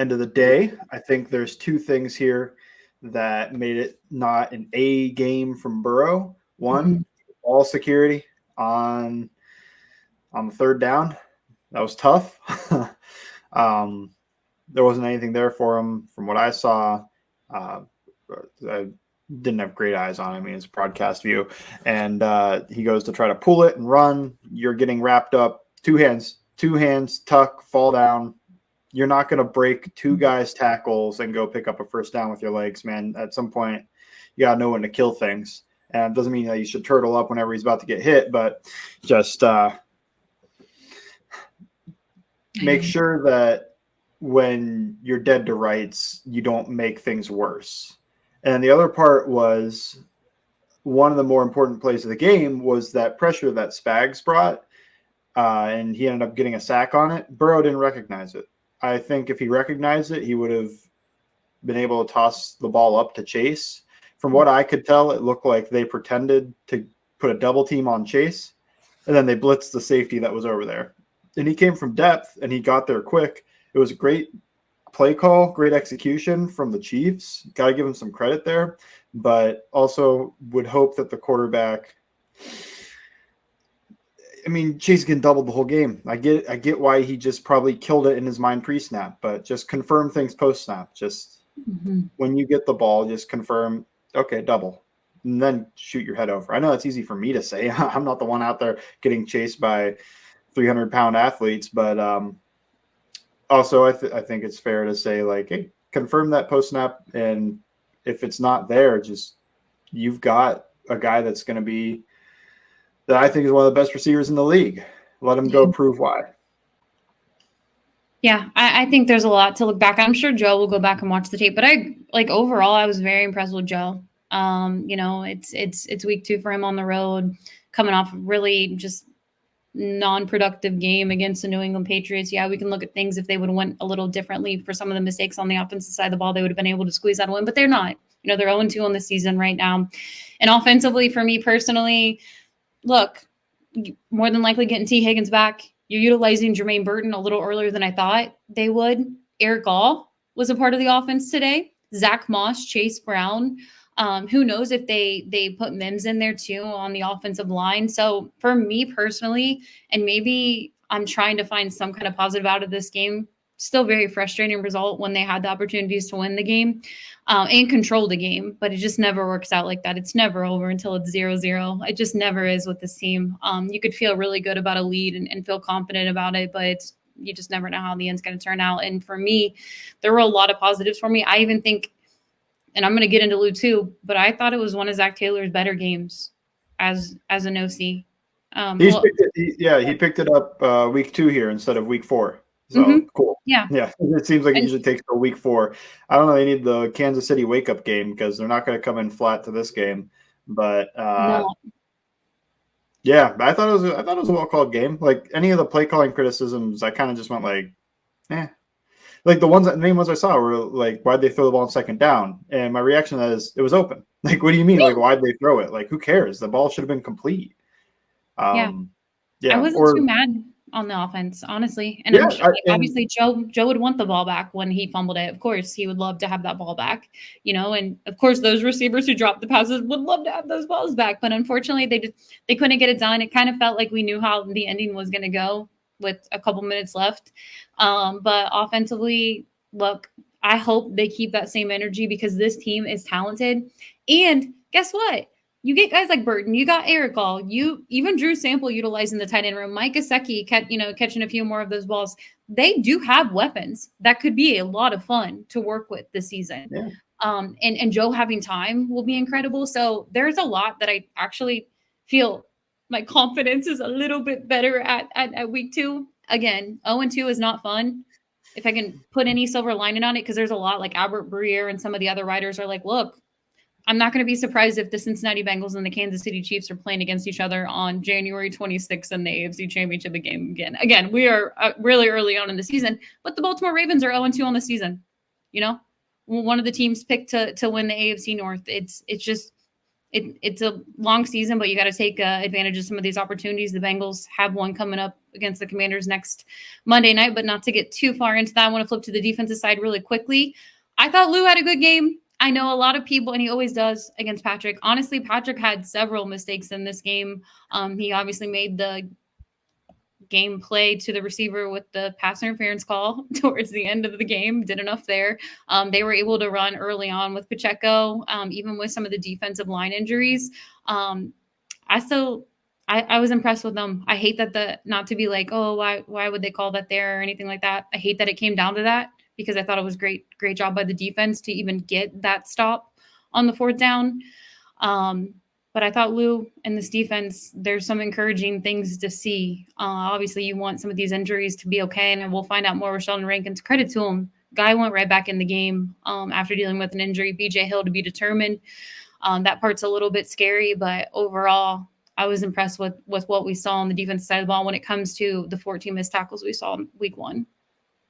end of the day, I think there's two things here that made it not an A game from Burrow. One, ball security on the third down. That was tough. There wasn't anything there for him from what I saw. I didn't have great eyes on him. I mean, it's broadcast view. And he goes to try to pull it and run. You're getting wrapped up. Two hands, tuck, fall down. You're not going to break two guys' tackles and go pick up a first down with your legs, man. At some point, you got to know when to kill things. And it doesn't mean that you should turtle up whenever he's about to get hit, but just make sure that when you're dead to rights, you don't make things worse. And the other part was one of the more important plays of the game was that pressure that Spags brought, and he ended up getting a sack on it. Burrow didn't recognize it. I think if he recognized it, he would have been able to toss the ball up to Chase. From what I could tell, it looked like they pretended to put a double team on Chase, and then they blitzed the safety that was over there. And he came from depth, and he got there quick. It was a great play call, great execution from the Chiefs. Got to give him some credit there, but also would hope that the quarterback – I mean, Chase can double the whole game. I get why he just probably killed it in his mind pre-snap, but just confirm things post-snap. Just when you get the ball, just confirm, okay, double, and then shoot your head over. I know that's easy for me to say. I'm not the one out there getting chased by 300-pound athletes, but also I think it's fair to say, like, hey, confirm that post-snap, and if it's not there, just you've got a guy that's going to be that I think is one of the best receivers in the league. Let him go prove why. Yeah, I think there's a lot to look back. I'm sure Joe will go back and watch the tape, but overall, I was very impressed with Joe. It's week 2 for him on the road, coming off a really just non-productive game against the New England Patriots. Yeah, we can look at things if they would have went a little differently for some of the mistakes on the offensive side of the ball. They would have been able to squeeze that win, but they're not. They're 0-2 on the season right now. And offensively, for me personally, look, more than likely getting T. Higgins back. You're utilizing Jermaine Burton a little earlier than I thought they would. Eric Gall was a part of the offense today. Zach Moss, Chase Brown. Who knows if they put Mims in there too on the offensive line. So for me personally, and maybe I'm trying to find some kind of positive out of this game, still very frustrating result when they had the opportunities to win the game and control the game, but it just never works out like that. It's never over until it's 0-0. It just never is with this team. You could feel really good about a lead and feel confident about it, but you just never know how the end's going to turn out. And for me, there were a lot of positives for me. I even think, and I'm going to get into Lou too, but I thought it was one of Zach Taylor's better games as an OC. He picked it up week 2 here instead of week 4. So cool. Yeah. It seems like it usually takes till week 4. I don't know. They need the Kansas City wake up game because they're not going to come in flat to this game. But no. Yeah, I thought it was a well called game. Like any of the play calling criticisms, I kind of just went like, eh. Like the main ones I saw were like, why'd they throw the ball on second down? And my reaction to that is, it was open. Like, what do you mean? Like, why'd they throw it? Like, who cares? The ball should have been complete. I wasn't too mad on the offense, honestly. And I'm sure, obviously, Joe would want the ball back when he fumbled it. Of course, he would love to have that ball back, and of course, those receivers who dropped the passes would love to have those balls back. But unfortunately, they couldn't get it done. It kind of felt like we knew how the ending was going to go with a couple minutes left. But offensively, look, I hope they keep that same energy because this team is talented. And guess what? You get guys like Burton, you got Eric Gall, you even Drew Sample utilizing the tight end room, Mike Gesicki catching a few more of those balls. They do have weapons that could be a lot of fun to work with this season. Yeah. And Joe having time will be incredible. So there's a lot that I actually feel my confidence is a little bit better at week 2. Again, 0-2 is not fun. If I can put any silver lining on it, because there's a lot like Albert Breer and some of the other writers are like, look, I'm not going to be surprised if the Cincinnati Bengals and the Kansas City Chiefs are playing against each other on January 26th in the AFC Championship game again. Again, we are really early on in the season, but the Baltimore Ravens are 0-2 on the season. One of the teams picked to win the AFC North. It's a long season, but you got to take advantage of some of these opportunities. The Bengals have one coming up against the Commanders next Monday night. But not to get too far into that, I want to flip to the defensive side really quickly. I thought Lou had a good game. I know a lot of people, and he always does against Patrick. Honestly, Patrick had several mistakes in this game. He obviously made the game play to the receiver with the pass interference call towards the end of the game, did enough there. They were able to run early on with Pacheco, even with some of the defensive line injuries. I was impressed with them. I hate that not to be like, oh, why would they call that there or anything like that. I hate that it came down to that because I thought it was great job by the defense to even get that stop on the 4th down. But I thought Lou and this defense, there's some encouraging things to see. Obviously, you want some of these injuries to be okay, and we'll find out more with Sheldon Rankins. Credit to him. Guy went right back in the game after dealing with an injury. B.J. Hill to be determined. That part's a little bit scary, but overall, I was impressed with what we saw on the defensive side of the ball when it comes to the 14 missed tackles we saw in week 1.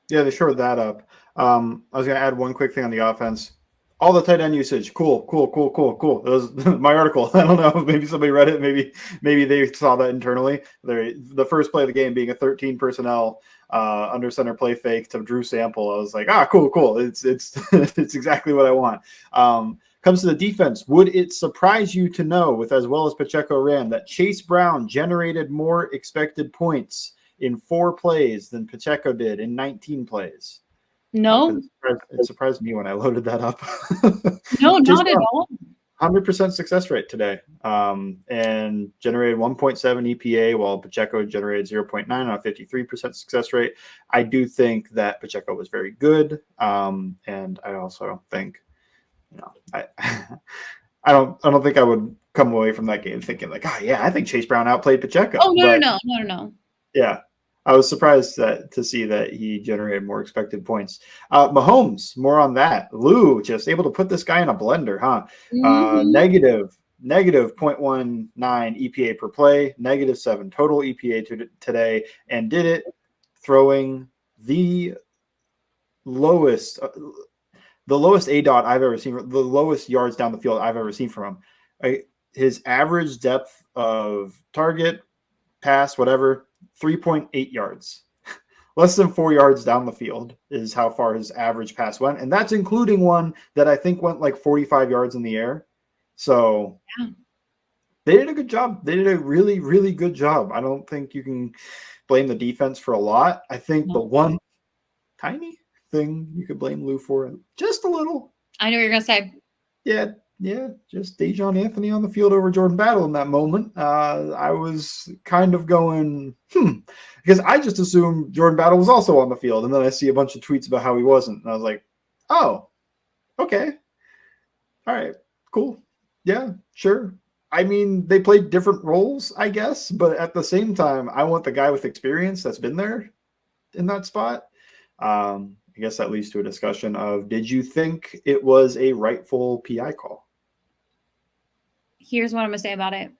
Yeah, they shored that up. I was going to add one quick thing on the offense. All the tight end usage. Cool. It was my article. I don't know. Maybe somebody read it. Maybe they saw that internally. The first play of the game being a 13 personnel under center play fake to Drew Sample. I was like, cool. It's it's exactly what I want. Comes to the defense. Would it surprise you to know, with as well as Pacheco ran, that Chase Brown generated more expected points in 4 plays than Pacheco did in 19 plays? No. It surprised me when I loaded that up. No, not at all. 100% success rate today, and generated 1.7 EPA, while Pacheco generated 0.9 on a 53% success rate. I do think that Pacheco was very good, and I also think, I don't think I would come away from that game thinking like, I think Chase Brown outplayed Pacheco. Oh no. Yeah. I was surprised to see that he generated more expected points. Mahomes, more on that. Lou, just able to put this guy in a blender, huh? Mm-hmm. Negative 0.19 EPA per play, -7 total EPA today, and did it throwing the lowest ADOT I've ever seen, the lowest yards down the field I've ever seen from him. His average depth of target, pass, whatever, 3.8 yards. Less than 4 yards down the field is how far his average pass went. And that's including one that I think went like 45 yards in the air. So They did a good job. They did a really, really good job. I don't think you can blame the defense for a lot. I think the one tiny thing you could blame Lou for, just a little. I know what you're going to say. Yeah, just Dejon Anthony on the field over Jordan Battle in that moment. I was kind of going, because I just assumed Jordan Battle was also on the field, and then I see a bunch of tweets about how he wasn't, and I was like, oh, okay. All right, cool. Yeah, sure. I mean, they played different roles, I guess, but at the same time, I want the guy with experience that's been there in that spot. I guess that leads to a discussion of, did you think it was a rightful PI call? Here's what I'm going to say about it.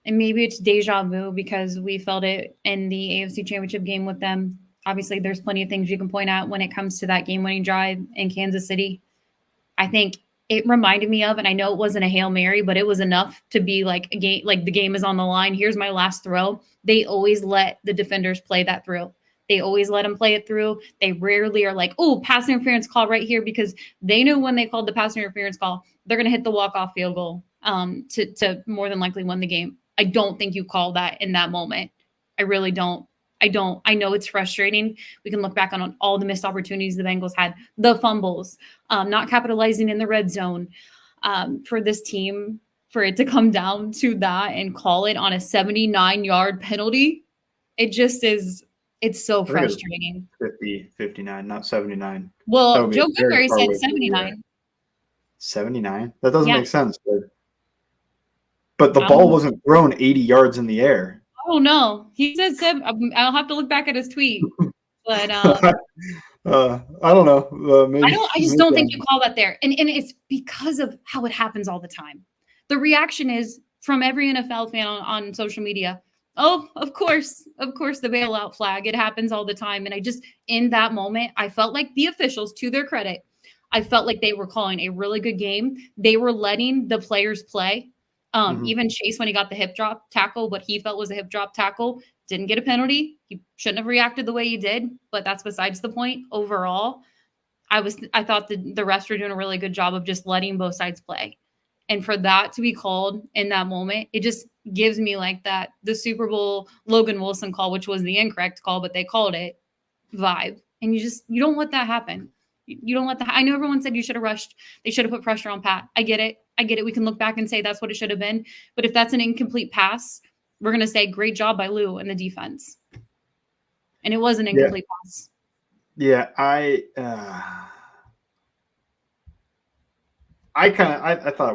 And maybe it's deja vu because we felt it in the AFC Championship game with them. Obviously, there's plenty of things you can point out when it comes to that game-winning drive in Kansas City. I think it reminded me of, and I know it wasn't a Hail Mary, but it was enough to be like a game, like the game is on the line. Here's my last throw. They always let the defenders play that through. They always let them play it through. They rarely are like, oh, pass interference call right here, because they knew when they called the pass interference call, they're going to hit the walk-off field goal to more than likely win the game. I don't think you call that in that moment. I really don't. I know it's frustrating. We can look back on all the missed opportunities the Bengals had, the fumbles, not capitalizing in the red zone. For this team, for it to come down to that and call it on a 79-yard penalty, it just is. It's so frustrating. 59, not 79. Well, Joe Burrow said 79. 79? That doesn't make sense. But the ball wasn't thrown 80 yards in the air. Oh, no. He said 7. I'll have to look back at his tweet. But I don't know. Maybe, I just don't think you call that there. And it's because of how it happens all the time. The reaction is from every NFL fan on social media, oh, of course, the bailout flag. It happens all the time. And I just, in that moment, I felt like the officials, to their credit, I felt like they were calling a really good game. They were letting the players play. Even Chase, when he got the hip drop tackle, what he felt was a hip drop tackle, didn't get a penalty. He shouldn't have reacted the way he did, but that's besides the point. Overall, I thought the refs were doing a really good job of just letting both sides play. And for that to be called in that moment, it just gives me like that the Super Bowl Logan Wilson call, which was the incorrect call, but they called it, vibe. And you don't let that happen. You don't let that. I know everyone said you should have rushed. They should have put pressure on Pat. I get it. We can look back and say that's what it should have been. But if that's an incomplete pass, we're going to say great job by Lou and the defense. And it was an incomplete pass. Yeah, I thought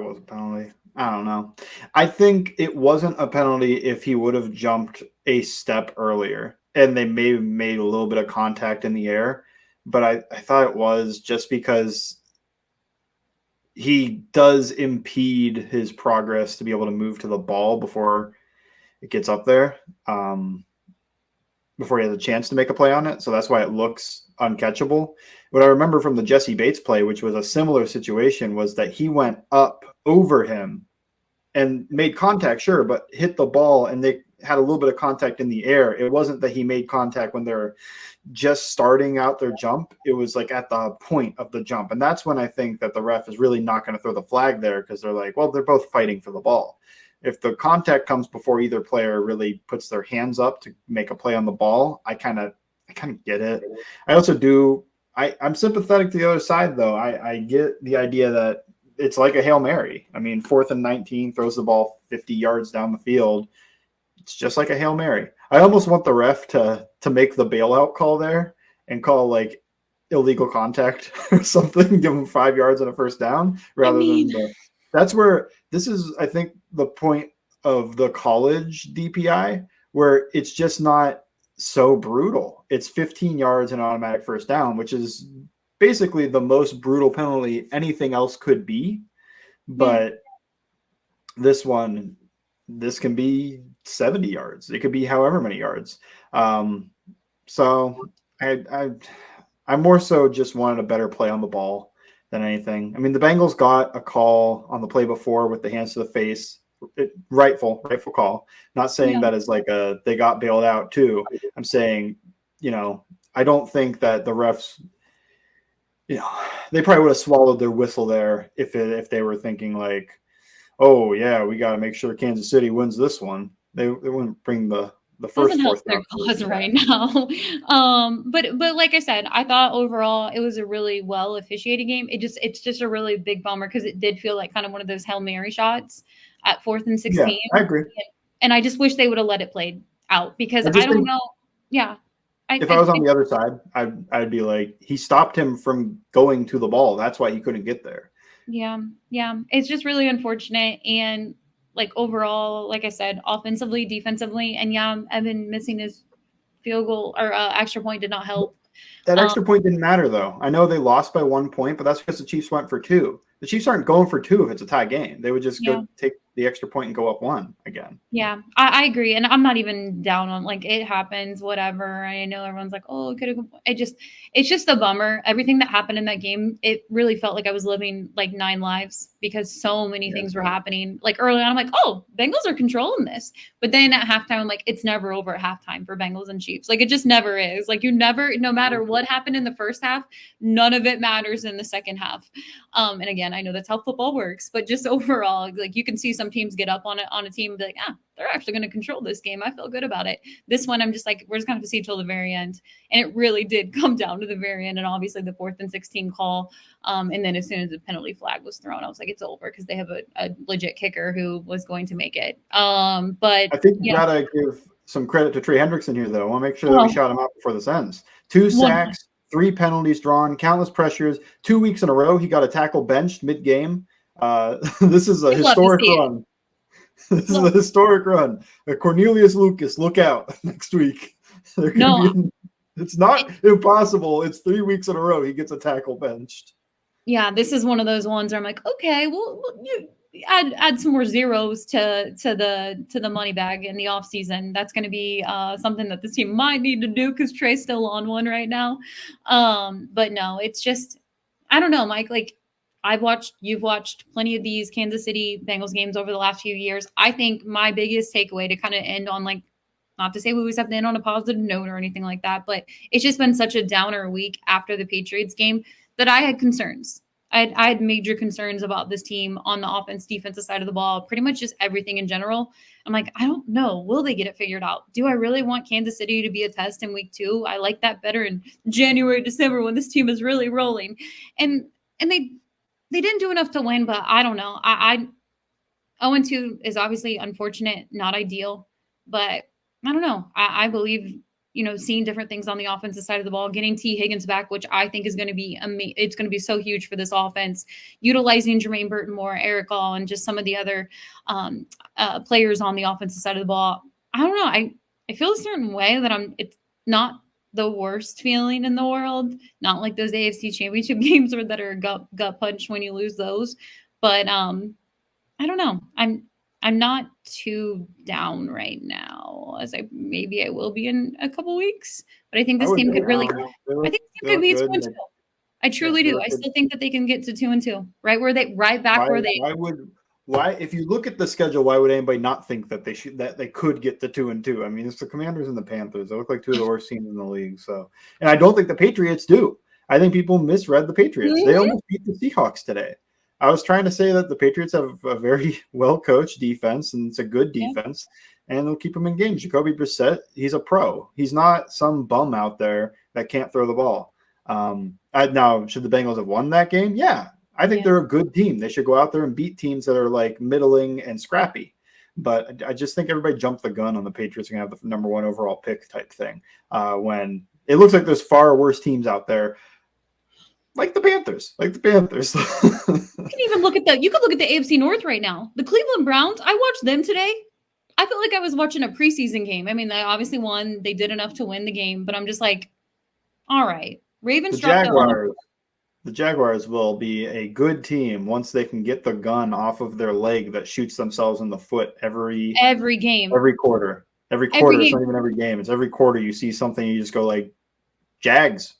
it was a penalty. I don't know. I think it wasn't a penalty if he would have jumped a step earlier and they may have made a little bit of contact in the air. But I thought it was just because he does impede his progress to be able to move to the ball before it gets up there, before he has a chance to make a play on it. So that's why it looks uncatchable. What I remember from the Jesse Bates play, which was a similar situation, was that he went up over him and made contact, sure, but hit the ball and they had a little bit of contact in the air. It wasn't that he made contact when they're just starting out their jump. It was like at the point of the jump. And that's when I think that the ref is really not going to throw the flag there, because they're like, well, they're both fighting for the ball. If the contact comes before either player really puts their hands up to make a play on the ball, I kind of get it. I also do. I'm sympathetic to the other side, though. I get the idea that it's like a Hail Mary. I mean, 4th and 19, throws the ball 50 yards down the field. It's just like a Hail Mary. I almost want the ref to make the bailout call there and call like illegal contact or something, give him 5 yards and a first down rather than that's where this is, I think, the point of the college DPI, where it's just not so brutal. It's 15 yards and automatic first down, which is basically the most brutal penalty anything else could be. But this can be 70 yards. It could be however many yards. So I more so just wanted a better play on the ball than anything. I mean, the Bengals got a call on the play before with the hands to the face. Rightful call. Not saying that as like they got bailed out too. I'm saying, I don't think that the refs, they probably would have swallowed their whistle there if they were thinking like, oh yeah, we got to make sure Kansas City wins this one. They wouldn't bring the first fourth their cause right now. But like I said, I thought overall it was a really well officiated game. It's just a really big bummer because it did feel like kind of one of those Hail Mary shots at 4th and 16. Yeah, I agree. And I just wish they would have let it play out, because I don't know. Yeah. If I was on the other side, I'd be like, he stopped him from going to the ball. That's why he couldn't get there. Yeah. It's just really unfortunate. And like overall, like I said, offensively, defensively, and Evan missing his field goal or extra point did not help. That extra point didn't matter, though. I know they lost by 1 point, but that's because the Chiefs went for 2. The Chiefs aren't going for 2 if it's a tie game. They would just go take the extra point and go up 1 again. Yeah, I agree. And I'm not even down on, like, it happens, whatever. I know everyone's like, oh, it could have. It's just a bummer. Everything that happened in that game, it really felt like I was living like 9 lives, because so many things were happening. Like early on, I'm like, oh, Bengals are controlling this. But then at halftime, I'm like, it's never over at halftime for Bengals and Chiefs. Like, it just never is. Like, no matter what happened in the first half, none of it matters in the second half. And again, I know that's how football works, but just overall, like, you can see some teams get up on a team and be like, they're actually going to control this game. I feel good about it. This one, I'm just like, we're just going to have to see till the very end. And it really did come down to the very end. And obviously the 4th and 16 call. And then as soon as the penalty flag was thrown, I was like, it's over, because they have a legit kicker who was going to make it. But I think you got to give some credit to Trey Hendrickson here, though. I want to make sure that we shout him out before this ends. 2 sacks, 3 penalties drawn, countless pressures. 2 weeks in a row, he got a tackle benched mid-game. This is a historic run. This is a historic run. Cornelius Lucas, look out next week. It's not impossible. It's 3 weeks in a row he gets a tackle benched. Yeah, this is one of those ones where I'm like, okay, well, you add some more zeros to the money bag in the off season. That's going to be something that this team might need to do, because Trey's still on one right now. But no, it's just, I don't know, Mike. Like, you've watched plenty of these Kansas City Bengals games over the last few years. I think my biggest takeaway, to kind of end on like Not to say we always have to end on a positive note or anything like that, but it's just been such a downer week after the Patriots game that I had concerns. I had major concerns about this team on the offense, defensive side of the ball, pretty much just everything in general. I'm like, I don't know. Will they get it figured out? Do I really want Kansas City to be a test in week 2? I like that better in January, December when this team is really rolling. And they didn't do enough to win, but I don't know. I 0-2 is obviously unfortunate, not ideal, but I don't know. I believe, seeing different things on the offensive side of the ball, getting T. Higgins back, which I think is going to be it's going to be so huge for this offense. Utilizing Jermaine Burton more, Eric All, and just some of the other players on the offensive side of the ball. I don't know. I feel a certain way that it's not the worst feeling in the world. Not like those AFC Championship games that are gut punch when you lose those, but I don't know. I'm not too down right now, as maybe I will be in a couple weeks. But I think this team could really. I think this team could be 2-2. I truly do. I still think that they can get to 2-2, right back where they. Why, if you look at the schedule, why would anybody not think that they could get to 2-2? I mean, it's the Commanders and the Panthers. They look like two of the worst teams in the league. So, and I don't think the Patriots do. I think people misread the Patriots. Mm-hmm. They almost beat the Seahawks today. I was trying to say that the Patriots have a very well-coached defense, and it's a good defense, and they'll keep them in games. Jacoby Brissett, he's a pro. He's not some bum out there that can't throw the ball. Now, should the Bengals have won that game? Yeah. I think they're a good team. They should go out there and beat teams that are like middling and scrappy. But I just think everybody jumped the gun on the Patriots and have the number 1 overall pick type thing when it looks like there's far worse teams out there. Like the Panthers. You can even look at you could look at the AFC North right now. The Cleveland Browns, I watched them today. I felt like I was watching a preseason game. I mean, they obviously won. They did enough to win the game, but I'm just like, all right. Ravens The Jaguars will be a good team once they can get the gun off of their leg that shoots themselves in the foot every game. Every quarter. It's not even every game. It's every quarter you see something, you just go like, Jags.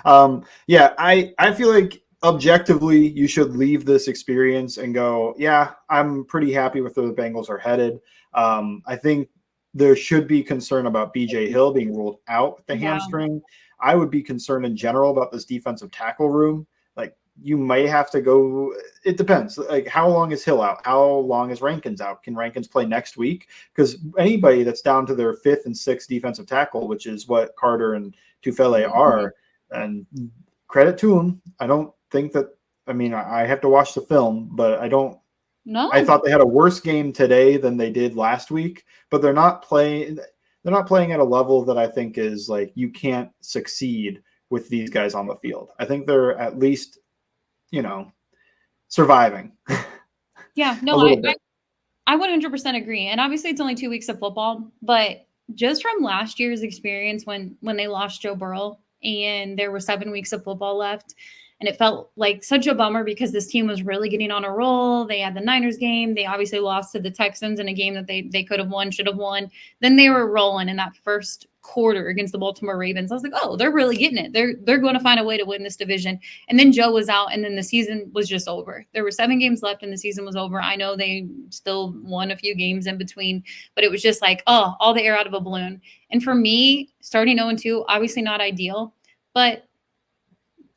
I feel like objectively you should leave this experience and go, yeah, I'm pretty happy with where the Bengals are headed. I think there should be concern about BJ Hill being ruled out with the hamstring. I would be concerned in general about this defensive tackle room. Like, you may have to go, it depends. Like, how long is Hill out? How long is Rankins out? Can Rankins play next week? Because anybody that's down to their 5th and 6th defensive tackle, which is what Carter and Tufele are, and credit to them. I don't think that, I have to watch the film, but I don't. No. I thought they had a worse game today than they did last week, but they're not playing at a level that I think is like, you can't succeed with these guys on the field. I think they're at least, surviving. Yeah, no, I 100% agree. And obviously it's only 2 weeks of football, but just from last year's experience when they lost Joe Burrow and there were 7 weeks of football left, and it felt like such a bummer because this team was really getting on a roll. They had the Niners game. They obviously lost to the Texans in a game that they could have won, should have won. Then they were rolling in that first quarter against the Baltimore Ravens. I was like, oh, they're really getting it. They're going to find a way to win this division. And then Joe was out, and then the season was just over. There were 7 games left, and the season was over. I know they still won a few games in between, but it was just like, oh, all the air out of a balloon. And for me, starting 0-2, obviously not ideal, but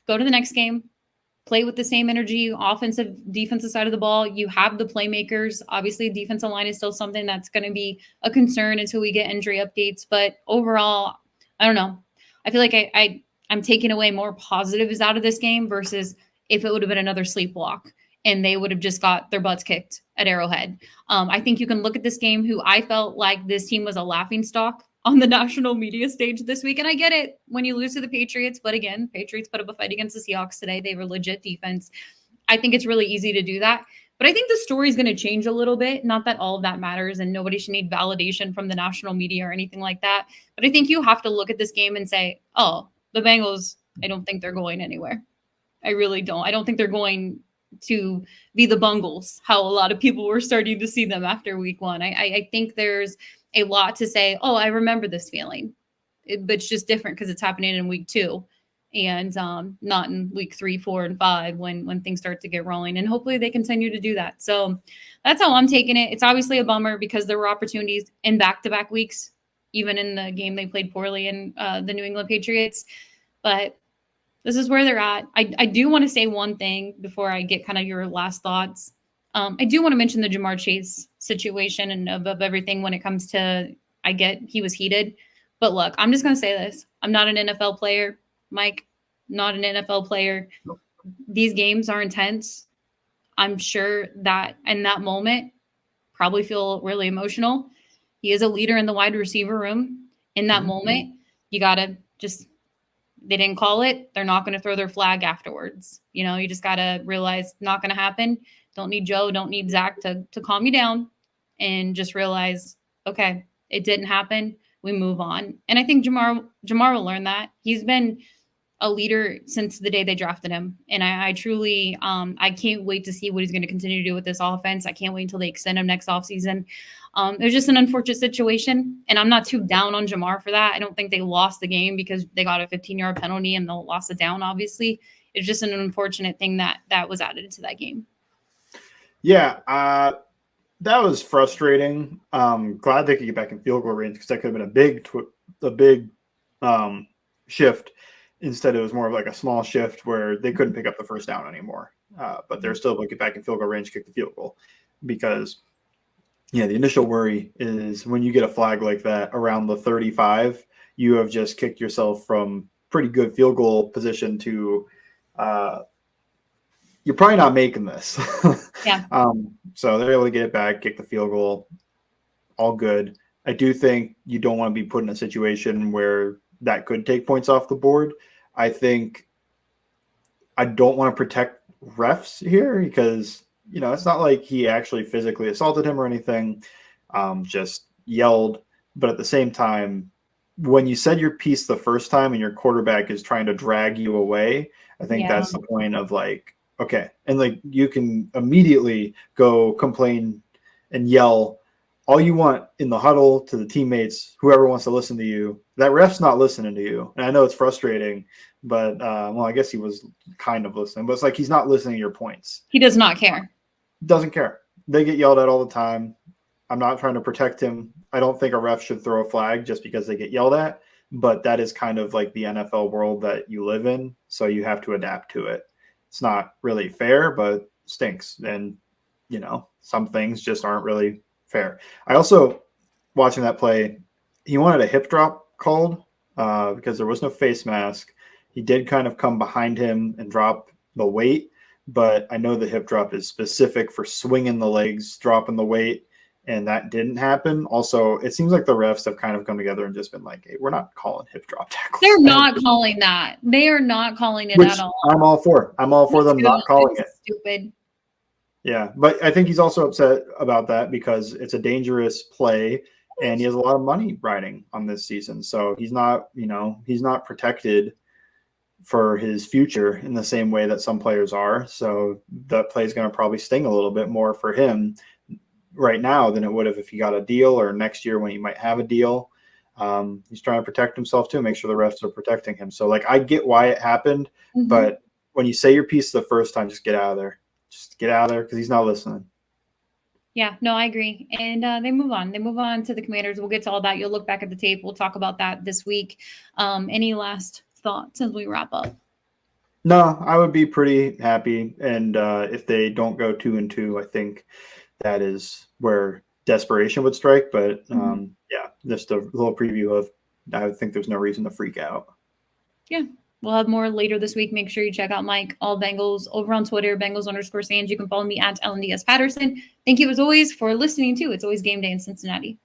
go to the next game, play with the same energy, offensive, defensive side of the ball. You have the playmakers. Obviously, defensive line is still something that's going to be a concern until we get injury updates. But overall, I don't know. I feel like I'm taking away more positives out of this game versus if it would have been another sleepwalk and they would have just got their butts kicked at Arrowhead. I think you can look at this game, who I felt like this team was a laughingstock on the national media stage this week. And I get it when you lose to the Patriots, but again, Patriots put up a fight against the Seahawks today. They were legit defense. I think it's really easy to do that. But I think the story is going to change a little bit. Not that all of that matters and nobody should need validation from the national media or anything like that. But I think you have to look at this game and say, oh, the Bengals, I don't think they're going anywhere. I really don't. I don't think they're going to be the Bungles, how a lot of people were starting to see them after week 1. I think there's a lot to say, oh, I remember this feeling. But it's just different because it's happening in week 2 and not in week 3, 4, and 5 when things start to get rolling. And hopefully they continue to do that. So that's how I'm taking it. It's obviously a bummer because there were opportunities in back-to-back weeks even in the game they played poorly in the New England Patriots. But this is where they're at. I do want to say one thing before I get kind of your last thoughts. I do want to mention the Jamar Chase situation and of everything when it comes to, I get he was heated. But look, I'm just going to say this. I'm not an NFL player, Mike, not an NFL player. These games are intense. I'm sure that in that moment, probably feel really emotional. He is a leader in the wide receiver room. In that moment, you got to just, they didn't call it. They're not going to throw their flag afterwards. You just got to realize not going to happen. Don't need Joe, don't need Zach to calm you down, and just realize, okay, it didn't happen. We move on. And I think Jamar will learn that. He's been a leader since the day they drafted him. And I truly, I can't wait to see what he's going to continue to do with this offense. I can't wait until they extend him next offseason. It was just an unfortunate situation, and I'm not too down on Jamar for that. I don't think they lost the game because they got a 15-yard penalty and they'll lost it down, obviously. It's just an unfortunate thing that was added to that game. Yeah, that was frustrating. Glad they could get back in field goal range because that could have been a big shift. Instead, it was more of like a small shift where they couldn't pick up the first down anymore. But they're still able to get back in field goal range, kick the field goal. Because, the initial worry is when you get a flag like that around the 35, you have just kicked yourself from pretty good field goal position to you're probably not making this. Yeah. So they're able to get it back, kick the field goal. All good. I do think you don't want to be put in a situation where that could take points off the board. I think I don't want to protect refs here because, it's not like he actually physically assaulted him or anything, just yelled. But at the same time, when you said your piece the first time and your quarterback is trying to drag you away, I think that's the point of like, okay. And like you can immediately go complain and yell all you want in the huddle to the teammates, whoever wants to listen to you. That ref's not listening to you. And I know it's frustrating, but I guess he was kind of listening, but it's like he's not listening to your points. He does not care. Doesn't care. They get yelled at all the time. I'm not trying to protect him. I don't think a ref should throw a flag just because they get yelled at, but that is kind of like the NFL world that you live in, so you have to adapt to it. It's not really fair, but stinks. And, some things just aren't really fair. I also, watching that play, he wanted a hip drop called because there was no face mask. He did kind of come behind him and drop the weight, but I know the hip drop is specific for swinging the legs, dropping the weight, and that didn't happen. Also, it seems like the refs have kind of come together and just been like, hey, we're not calling hip drop tackles. They're not calling that. They are not calling it at all. I'm all for. I'm all for them not calling it. Stupid. Yeah, but I think he's also upset about that because it's a dangerous play and he has a lot of money riding on this season. So he's not, he's not protected for his future in the same way that some players are. So that play is going to probably sting a little bit more for him right now than it would have if he got a deal or next year when he might have a deal. He's trying to protect himself too, make sure the refs are protecting him. So like, I get why it happened, but when you say your piece the first time, just get out of there. Just get out of there because he's not listening. Yeah, no, I agree. And they move on. They move on to the Commanders. We'll get to all that. You'll look back at the tape. We'll talk about that this week. Any last thoughts as we wrap up? No, I would be pretty happy. And if they don't go 2-2, I think that is where desperation would strike. But yeah, just a little preview of I would think there's no reason to freak out. Yeah. We'll have more later this week. Make sure you check out Mike, all Bengals, over on Twitter, Bengals_Sands. You can follow me at LNDS Patterson. Thank you, as always, for listening to It's Always Game Day in Cincinnati.